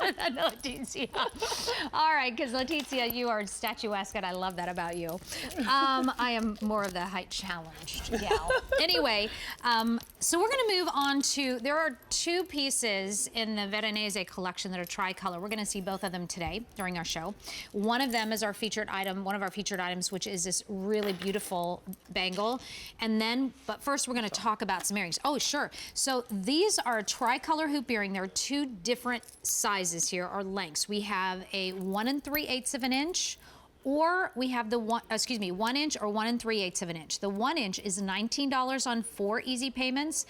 Letizia. All right, because Letizia, you are statuesque, and I love that about you. I am more of the height challenged gal. Anyway, so we're going to move on to, there are two pieces in the Veronese collection that are tricolor. We're going to see both of them today during our show. One of them is our featured item, one of our featured items, which is this really beautiful bangle. And then, but first we're going to talk about some earrings. Oh, sure. So these are a tricolor hoop earring. There are two different sizes here, or lengths. We have a 1 3/8 of an inch, or we have the 1 inch or 1 3/8 of an inch. The 1 inch is $19 on 4 easy payments.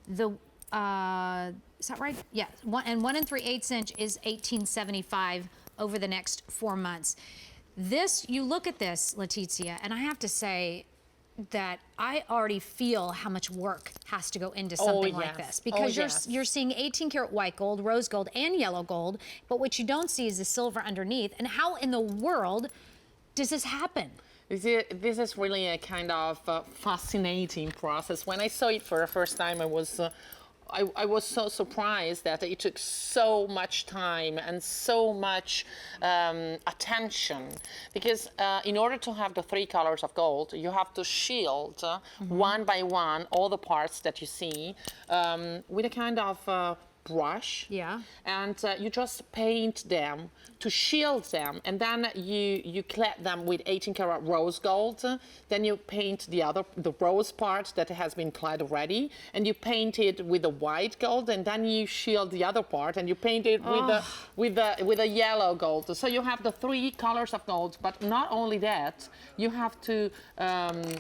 The is that right? Yeah, 1 3/8 inch is $18.75 over the next 4 months. This, you look at this, Letizia, and I have to say that I already feel how much work has to go into something like this, because you're seeing 18 karat white gold, rose gold, and yellow gold, but what you don't see is the silver underneath. And how in the world does this happen? This is really a kind of fascinating process. When I saw it for the first time, I was so surprised that it took so much time and so much attention, because in order to have the 3 colors of gold, you have to shield one by one all the parts that you see with a kind of brush. Yeah. And you just paint them to shield them, and then you clad them with 18 karat rose gold. Then you paint the rose part that has been clad already, and you paint it with the white gold, and then you shield the other part, and you paint it with the yellow gold. So you have the 3 colors of gold. But not only that, you have to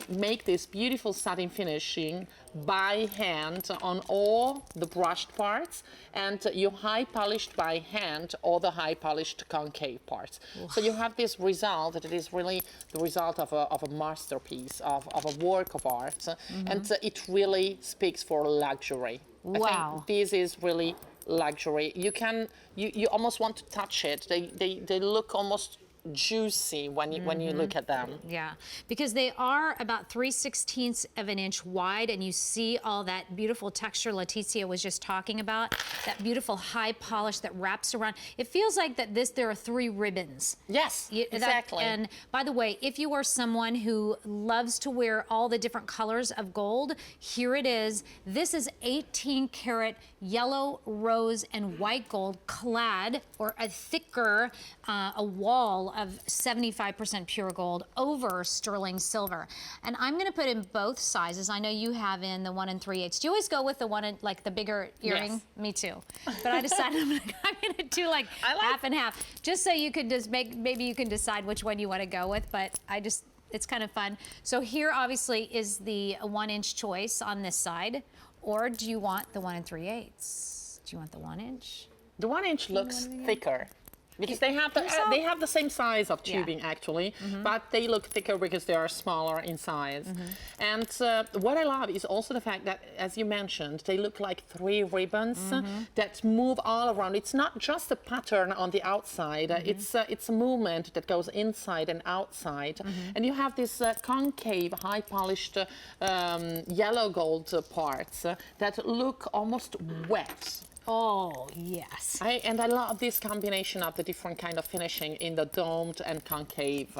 make this beautiful satin finishing by hand on all the brushed parts, and you high polished by hand all the high polished concave parts. Wow. So you have this result that is really the result of a masterpiece, of a work of art, and it really speaks for luxury. Wow. I think this is really luxury. You almost want to touch it. They look almost juicy when you look at them. Yeah, because they are about 3/16 of an inch wide, and you see all that beautiful texture Letizia was just talking about, that beautiful high polish that wraps around. It feels like that there are 3 ribbons. Yes, exactly. And by the way, if you are someone who loves to wear all the different colors of gold, here it is. This is 18 karat yellow, rose, and white gold clad, or a thicker, a wall of 75% pure gold over sterling silver. And I'm going to put in both sizes. I know you have in the 1 3/8. Do you always go with the one in, like the bigger earring? Yes. Me too. But I decided I'm going to do like half and half, just so you could just maybe you can decide which one you want to go with. But it's kind of fun. So here obviously is the 1 inch choice on this side, or do you want the 1 3/8? Do you want the 1 inch? The 1 inch looks thicker, because they have the same size of tubing actually, but they look thicker because they are smaller in size. And what I love is also the fact that, as you mentioned, they look like 3 ribbons that move all around. It's not just a pattern on the outside. It's a movement that goes inside and outside. And you have this concave, high polished yellow gold parts that look almost wet. Oh, yes. I love this combination of the different kind of finishing in the domed and concave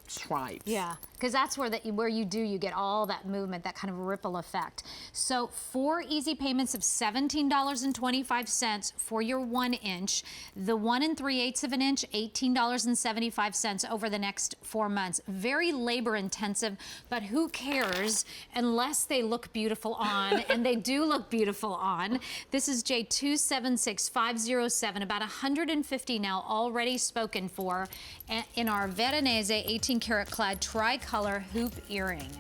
stripes. Yeah, because that's where you get all that movement, that kind of ripple effect. So 4 easy payments of $17.25 for your 1 inch. The 1 3/8 of an inch, $18.75 over the next 4 months. Very labor intensive, but who cares unless they look beautiful on, and they do look beautiful on. This is J276507, about 150 now already spoken for in our Veronese 18 karat clad tricolor hoop earring.